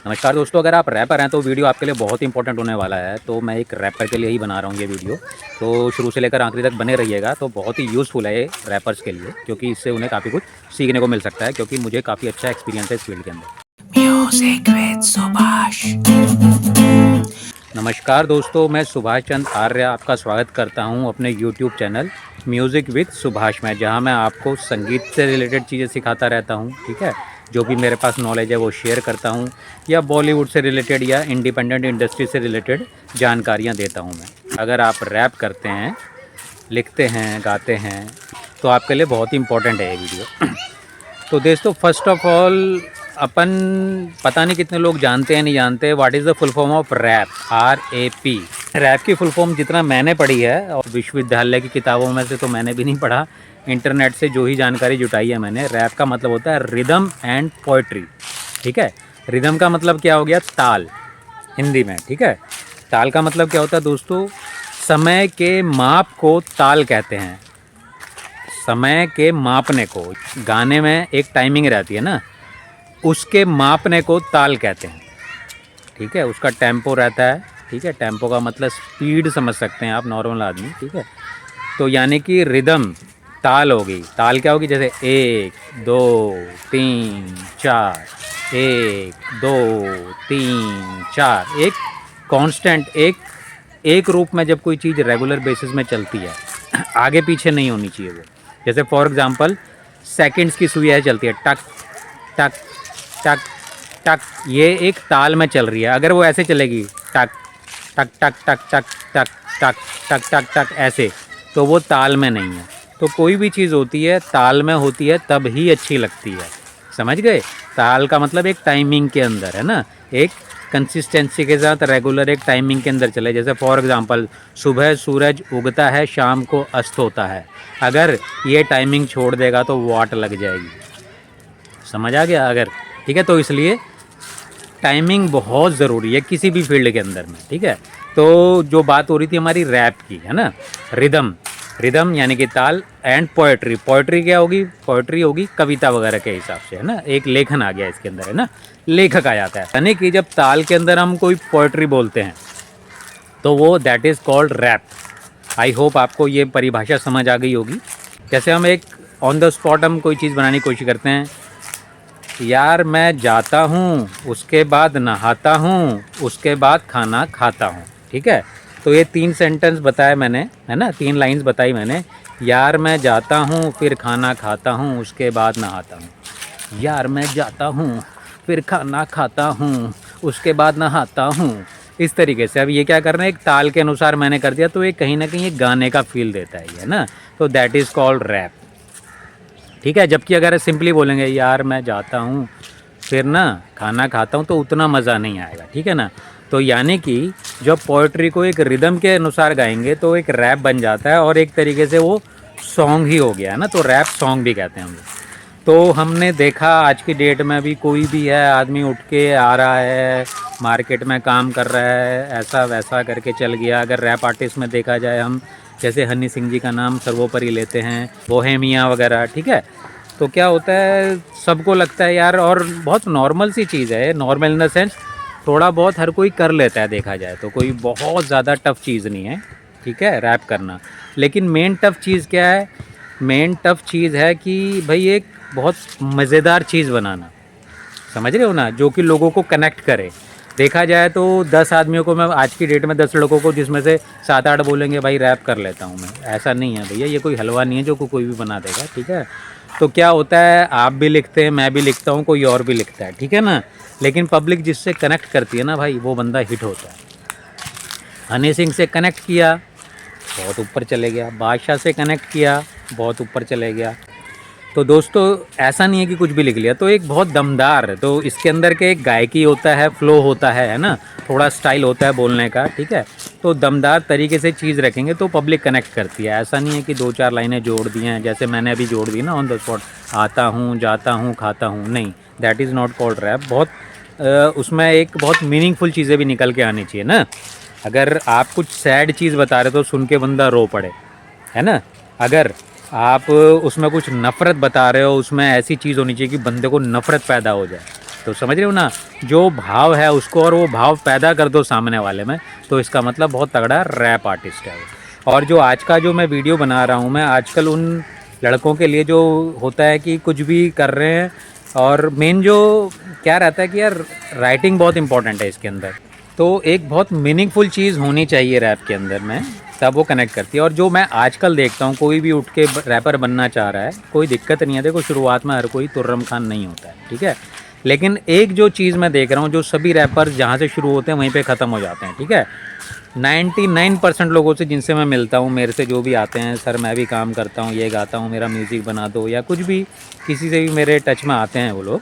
नमस्कार दोस्तों, अगर आप रैपर हैं तो वीडियो आपके लिए बहुत इंपॉर्टेंट होने वाला है। तो मैं एक रैपर के लिए ही बना रहा हूँ ये वीडियो, तो शुरू से लेकर आखिरी तक बने रहिएगा। तो बहुत ही यूज़फुल है ये रैपर्स के लिए, क्योंकि इससे उन्हें काफ़ी कुछ सीखने को मिल सकता है, क्योंकि मुझे काफ़ी अच्छा एक्सपीरियंस है इस फील्ड के अंदर। Music with Subhash. नमस्कार दोस्तों, मैं सुभाष चंद्र आर्य आपका स्वागत करता हूं अपने YouTube channel music with Subhash में, जहां मैं आपको संगीत से रिलेटेड चीज़ें सिखाता रहता हूं। ठीक है, जो भी मेरे पास नॉलेज है वो शेयर करता हूं, या बॉलीवुड से रिलेटेड या इंडिपेंडेंट इंडस्ट्री से रिलेटेड जानकारियां देता हूं मैं। अगर आप रैप करते हैं, लिखते हैं, गाते हैं, तो आपके लिए बहुत ही इंपॉर्टेंट है ये वीडियो। तो दोस्तों, फर्स्ट ऑफ ऑल अपन पता नहीं कितने लोग जानते हैं नहीं जानते what is the full form of rap. RAP। Rap की फुल फॉर्म जितना मैंने पढ़ी है, और विश्वविद्यालय की किताबों में से तो मैंने भी नहीं पढ़ा, इंटरनेट से जो ही जानकारी जुटाई है मैंने, रैप का मतलब होता है रिदम एंड पोइट्री। ठीक है, रिदम का मतलब क्या हो गया? ताल, हिंदी में। ठीक है, ताल का मतलब क्या होता है दोस्तों? समय के माप को ताल कहते हैं। समय के मापने को, गाने में एक टाइमिंग रहती है ना, उसके मापने को ताल कहते हैं। ठीक है, उसका टेम्पो रहता है। ठीक है, टेम्पो का मतलब स्पीड समझ सकते हैं आप, नॉर्मल आदमी। ठीक है, तो यानी कि रिदम ताल होगी। ताल क्या होगी? जैसे 1 2 3 4, 1 2 3 4, एक कांस्टेंट, एक रूप में जब कोई चीज़ रेगुलर बेसिस में चलती है, आगे पीछे नहीं होनी चाहिए वो। जैसे फॉर एग्जांपल सेकंड्स की सुई है चलती है, टक टक टक टक, ये एक ताल में चल रही है। अगर वो ऐसे चलेगी, टक टक टक टक टक टक टक टक टक टक ऐसे, तो वो ताल में नहीं है। तो कोई भी चीज़ होती है ताल में होती है तब ही अच्छी लगती है। समझ गए? ताल का मतलब एक टाइमिंग के अंदर है ना, एक कंसिस्टेंसी के साथ रेगुलर एक टाइमिंग के अंदर चले। जैसे फॉर एग्जांपल सुबह सूरज उगता है, शाम को अस्त होता है। अगर ये टाइमिंग छोड़ देगा तो वाट लग जाएगी। समझ आ गया? अगर ठीक है, तो इसलिए टाइमिंग बहुत ज़रूरी है किसी भी फील्ड के अंदर में। ठीक है, तो जो बात हो रही थी हमारी रैप की, है ना, रिदम। रिदम यानी कि ताल, एंड पोएट्री। पोएट्री क्या होगी? पोएट्री होगी कविता वगैरह के हिसाब से, है ना, एक लेखन आ गया इसके अंदर, है ना, लेखक आ जाता है। यानी कि जब ताल के अंदर हम कोई पोएट्री बोलते हैं तो वो that is called rap. I hope आपको ये परिभाषा समझ आ गई होगी। जैसे हम एक ऑन द स्पॉट हम कोई चीज़ बनाने की कोशिश करते हैं, यार मैं जाता हूँ, उसके बाद नहाता हूँ, उसके बाद खाना खाता हूँ। ठीक है, तो ये 3 सेंटेंस बताए मैंने, है ना, 3 लाइंस बताई मैंने। यार मैं जाता हूँ, फिर खाना खाता हूँ, उसके बाद नहाता हूँ। यार मैं जाता हूँ, फिर खाना खाता हूँ, उसके बाद नहाता हूँ। इस तरीके से अब ये क्या कर रहे हैं, एक ताल के अनुसार मैंने कर दिया, तो ये कहीं ना कहीं एक गाने का फील देता है ना, तो दैट इज़ कॉल्ड रैप। ठीक है, जबकि अगर सिंपली बोलेंगे यार मैं जाता हूँ फिर ना खाना खाता हूँ, तो उतना मज़ा नहीं आएगा। ठीक है ना, तो यानी कि जब पोइट्री को एक रिदम के अनुसार गाएंगे तो एक रैप बन जाता है, और एक तरीके से वो सॉन्ग ही हो गया है ना, तो रैप सॉन्ग भी कहते हैं हम लोग। तो हमने देखा आज की डेट में भी कोई भी है आदमी उठ के आ रहा है, मार्केट में काम कर रहा है, ऐसा वैसा करके चल गया। अगर रैप आर्टिस्ट में देखा जाए, हम जैसे हनी सिंह जी का नाम सर्वोपरि लेते हैं, बोहेमिया वगैरह। ठीक है, तो क्या होता है, सबको लगता है यार, और बहुत नॉर्मल सी चीज़ है, नॉर्मल इन द सेंस थोड़ा बहुत हर कोई कर लेता है, देखा जाए तो कोई बहुत ज़्यादा टफ चीज़ नहीं है। ठीक है, रैप करना। लेकिन मेन टफ चीज़ क्या है? मेन टफ चीज़ है कि भाई एक बहुत मज़ेदार चीज़ बनाना। समझ रहे हो ना, जो कि लोगों को कनेक्ट करे। देखा जाए तो 10 आदमियों को मैं आज की डेट में 10 लोगों को, जिसमें से 7-8 बोलेंगे भाई रैप कर लेता हूँ मैं, ऐसा नहीं है भैया, ये कोई हलवा नहीं है जो कोई भी बना देगा। ठीक है, तो क्या होता है, आप भी लिखते हैं, मैं भी लिखता हूँ, कोई और भी लिखता है। ठीक है ना, लेकिन पब्लिक जिससे कनेक्ट करती है ना भाई, वो बंदा हिट होता है। हनी सिंह से कनेक्ट किया, बहुत ऊपर चले गया। बादशाह से कनेक्ट किया, बहुत ऊपर चले गया। तो दोस्तों ऐसा नहीं है कि कुछ भी लिख लिया, तो एक बहुत दमदार, तो इसके अंदर के एक गायकी होता है, फ्लो होता है ना, थोड़ा स्टाइल होता है बोलने का। ठीक है, तो दमदार तरीके से चीज़ रखेंगे तो पब्लिक कनेक्ट करती है। ऐसा नहीं है कि 2-4 लाइनें जोड़ दी हैं, जैसे मैंने अभी जोड़ दी ना ऑन द स्पॉट, आता हूँ, जाता हूँ, खाता हूँ, नहीं, that is not called rap. बहुत उसमें एक बहुत मीनिंगफुल चीज़ें भी निकल के आनी चाहिए ना। अगर आप कुछ सैड चीज़ बता रहे तो सुन के बंदा रो पड़े, है ना। अगर आप उसमें कुछ नफ़रत बता रहे हो, उसमें ऐसी चीज़ होनी चाहिए कि बंदे को नफ़रत पैदा हो जाए। तो समझ रहे हो ना, जो भाव है उसको और वो भाव पैदा कर दो सामने वाले में, तो इसका मतलब बहुत तगड़ा रैप आर्टिस्ट है वो। और जो आज का जो मैं वीडियो बना रहा हूँ मैं, आजकल उन लड़कों के लिए जो होता है कि कुछ भी कर रहे हैं, और मेन जो क्या रहता है कि यार राइटिंग बहुत इंपॉर्टेंट है इसके अंदर, तो एक बहुत मीनिंगफुल चीज़ होनी चाहिए रैप के अंदर में, तब वो कनेक्ट करती है। और जो मैं आजकल देखता हूँ, कोई भी उठ के रैपर बनना चाह रहा है, कोई दिक्कत नहीं है, देखो शुरुआत में हर कोई तुर्रम खान नहीं होता है, ठीक है, लेकिन एक जो चीज़ मैं देख रहा हूँ, जो सभी रैपर्स जहाँ से शुरू होते हैं वहीं पे ख़त्म हो जाते हैं, ठीक है। 99% लोगों से जिनसे मैं मिलता हूँ, मेरे से जो भी आते हैं, सर मैं भी काम करता हूँ, ये गाता हूँ, मेरा म्यूज़िक बना दो, या कुछ भी किसी से भी मेरे टच में आते हैं वो लोग,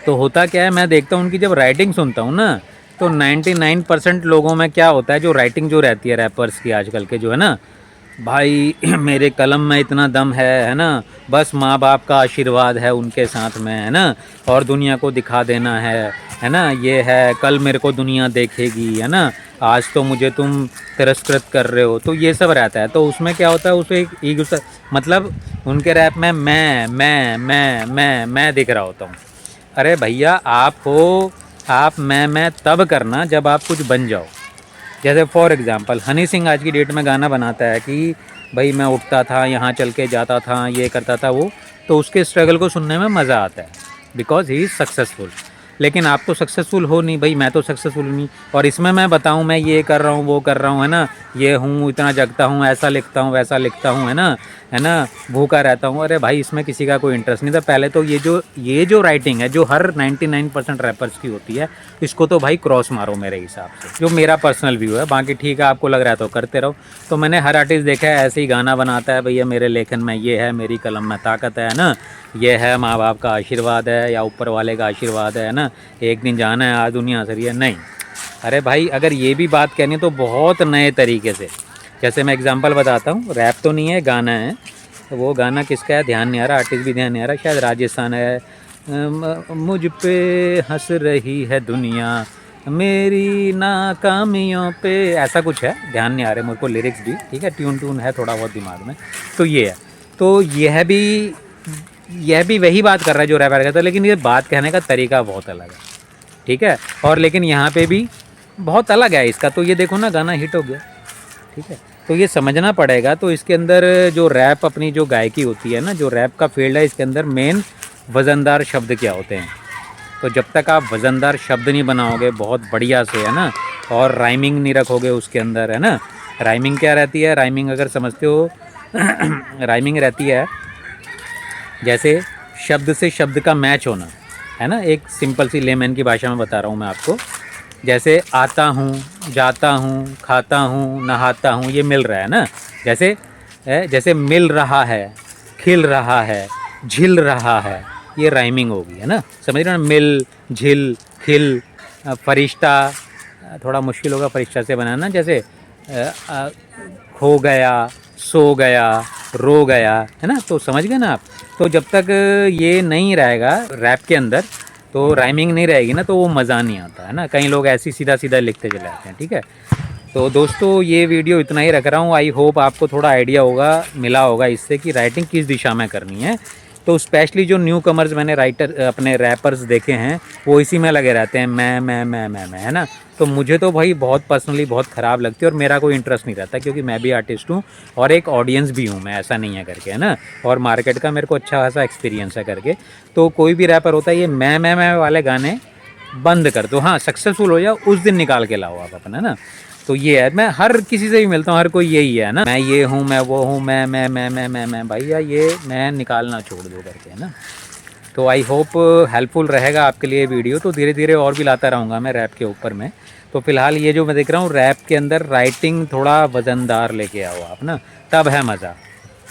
तो होता क्या है, मैं देखता हूँ उनकी जब राइटिंग सुनता हूँ ना, तो 99% लोगों में क्या होता है, जो राइटिंग जो रहती है रैपर्स की आजकल के, जो है ना भाई मेरे कलम में इतना दम है ना, बस माँ बाप का आशीर्वाद है उनके साथ में, है ना, और दुनिया को दिखा देना है ना, ये है, कल मेरे को दुनिया देखेगी, है ना, आज तो मुझे तुम तिरस्कृत कर रहे हो, तो ये सब रहता है। तो उसमें क्या होता है, उसमें एक ईगो, मतलब उनके रैप में मैं दिख रहा होता हूँ। अरे भैया आप हो, आप मैं तब करना जब आप कुछ बन जाओ। जैसे फॉर एग्ज़ाम्पल हनी सिंह आज की डेट में गाना बनाता है कि भाई मैं उठता था, यहाँ चल के जाता था, ये करता था वो, तो उसके स्ट्रगल को सुनने में मज़ा आता है, बिकॉज ही इज़ सक्सेसफुल। लेकिन आप तो सक्सेसफुल हो नहीं भाई, मैं तो सक्सेसफुल नहीं, और इसमें मैं बताऊं मैं ये कर रहा हूं, वो कर रहा हूं, है ना, ये हूँ, इतना जगता हूँ, ऐसा लिखता हूँ, वैसा लिखता हूँ, है ना, भूखा रहता हूँ। अरे भाई इसमें किसी का कोई इंटरेस्ट नहीं था। पहले तो ये जो राइटिंग है, जो हर 99% रैपर्स की होती है, इसको तो भाई क्रॉस मारो मेरे हिसाब से, जो मेरा पर्सनल व्यू है। बाकी ठीक है, आपको लग रहा है तो करते रहो। तो मैंने हर आर्टिस्ट देखा है ऐसे ही गाना बनाता है, भैया मेरे लेखन में ये है, मेरी कलम में ताकत है ना, ये है, माँ बाप का आशीर्वाद है या ऊपर वाले का आशीर्वाद है ना, एक दिन जाना है, आज दुनिया सरी है। नहीं, अरे भाई अगर ये भी बात कहनी है तो बहुत नए तरीके से, जैसे मैं एग्जांपल बताता हूँ, रैप तो नहीं है, गाना है। तो वो गाना किसका है ध्यान नहीं आ रहा, आर्टिस्ट भी ध्यान नहीं आ रहा, शायद राजस्थान है। मुझ पे हंस रही है दुनिया मेरी नाकामियों पे, ऐसा कुछ है, ध्यान नहीं आ रहे मेरे को लिरिक्स भी, ठीक है, ट्यून है थोड़ा बहुत दिमाग में। तो ये है, तो यह भी वही बात कर रहा है जो रैपर कहता है, लेकिन ये बात कहने का तरीका बहुत अलग है, ठीक है। और लेकिन यहाँ पे भी बहुत अलग है इसका। तो ये देखो ना, गाना हिट हो गया, ठीक है, तो ये समझना पड़ेगा। तो इसके अंदर जो रैप अपनी जो गायकी होती है ना, जो रैप का फील्ड है, इसके अंदर मेन वज़नदार शब्द क्या होते हैं। तो जब तक आप वज़नदार शब्द नहीं बनाओगे बहुत बढ़िया से, है ना, और राइमिंग नहीं रखोगे उसके अंदर, है ना, राइमिंग क्या रहती है, राइमिंग अगर समझते हो राइमिंग रहती है जैसे शब्द से शब्द का मैच होना, है ना। एक सिंपल सी लेमैन की भाषा में बता रहा हूँ मैं आपको, जैसे आता हूँ, जाता हूँ, खाता हूँ, नहाता हूँ, ये मिल रहा है ना, जैसे मिल रहा है, खिल रहा है, झिल रहा है, ये राइमिंग होगी, है ना, समझ रहे हो ना, मिल, झिल, खिल, फरिश्ता, थोड़ा मुश्किल होगा फरिश्ता से बनाना, जैसे खो गया, सो गया, रो गया, है ना, तो समझ गए ना आप। तो जब तक ये नहीं रहेगा रैप के अंदर, तो राइमिंग नहीं रहेगी ना, तो वो मज़ा नहीं आता, है ना। कई लोग ऐसे सीधा सीधा लिखते चले जाते हैं, ठीक है। तो दोस्तों ये वीडियो इतना ही रख रहा हूँ। आई होप आपको थोड़ा आइडिया मिला होगा इससे कि राइटिंग किस दिशा में करनी है। तो स्पेशली जो न्यू कमर्स मैंने अपने रैपर्स देखे हैं, वो इसी में लगे रहते हैं, मैं, है ना। तो मुझे तो भाई बहुत पर्सनली बहुत ख़राब लगती है, और मेरा कोई इंटरेस्ट नहीं रहता, क्योंकि मैं भी आर्टिस्ट हूँ और एक ऑडियंस भी हूँ मैं, ऐसा नहीं है करके, है ना। और मार्केट का मेरे को अच्छा खासा एक्सपीरियंस है करके। तो कोई भी रैपर होता है, ये मैं वाले गाने बंद कर दो। हाँ, सक्सेसफुल हो जाओ उस दिन निकाल के लाओ आप अपना, ना। तो ये है, मैं हर किसी से भी मिलता हूँ, हर कोई यही है ना, मैं ये हूँ, मैं वो हूँ, मैं भैया ये मैं निकालना छोड़ दो करके, है ना। तो आई होप हेल्पफुल रहेगा आपके लिए वीडियो। तो धीरे धीरे और भी लाता रहूँगा मैं रैप के ऊपर में। तो फ़िलहाल ये जो मैं देख रहा हूँ, रैप के अंदर राइटिंग थोड़ा वज़नदार लेके आओ आप ना, तब है मज़ा।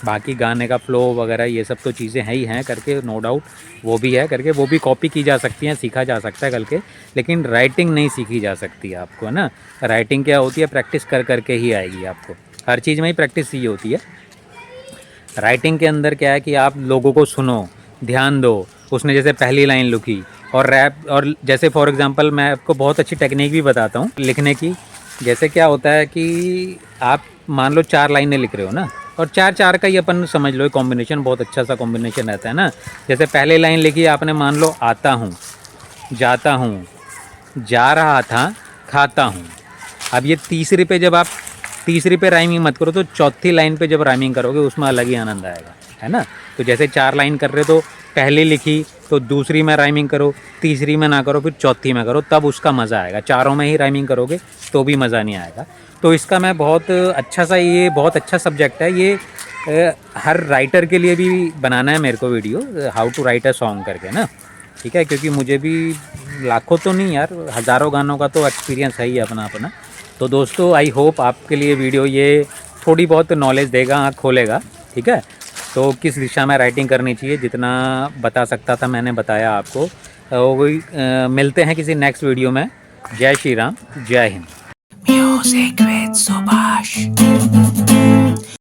बाकी गाने का फ्लो वगैरह ये सब तो चीज़ें हैं ही हैं करके, नो डाउट वो भी है करके, वो भी कॉपी की जा सकती हैं, सीखा जा सकता है करके, लेकिन राइटिंग नहीं सीखी जा सकती आपको, है ना। राइटिंग क्या होती है, प्रैक्टिस कर करके ही आएगी आपको, हर चीज़ में ही प्रैक्टिस ही होती है। राइटिंग के अंदर क्या है कि आप लोगों को सुनो, ध्यान दो, उसने जैसे पहली लाइन लिखी, और रैप, और जैसे फॉर एग्ज़ाम्पल मैं आपको बहुत अच्छी टेक्निक भी बताता हूँ लिखने की। जैसे क्या होता है कि आप मान लो 4 लाइनें लिख रहे हो ना, और 4-4 का ही अपन समझ लो, कॉम्बिनेशन बहुत अच्छा सा कॉम्बिनेशन रहता है ना। जैसे पहले लाइन लिखी आपने, मान लो आता हूँ, जाता हूँ, जा रहा था, खाता हूँ। अब ये तीसरे पे जब आप तीसरे पे राइमिंग मत करो, तो चौथी लाइन पे जब राइमिंग करोगे उसमें अलग ही आनंद आएगा, है ना। तो जैसे 4 लाइन कर रहे हो, तो पहली लिखी तो दूसरी में राइमिंग करो, तीसरी में ना करो, फिर चौथी में करो, तब उसका मज़ा आएगा। चारों में ही राइमिंग करोगे तो भी मज़ा नहीं आएगा। तो इसका मैं बहुत अच्छा सा, ये बहुत अच्छा सब्जेक्ट है ये। हर राइटर के लिए भी बनाना है मेरे को video, how to write a song करके ना, ठीक है। क्योंकि मुझे भी लाखों तो नहीं यार, हज़ारों गानों का तो एक्सपीरियंस है ही अपना अपना। तो दोस्तों, आई होप आपके लिए वीडियो ये थोड़ी बहुत नॉलेज देगा, आँख खोलेगा, ठीक है। तो किस दिशा में राइटिंग करनी चाहिए, जितना बता सकता था मैंने बताया आपको। वही मिलते हैं किसी नेक्स्ट वीडियो में। जय श्री राम, जय हिंद। Music with Subhash.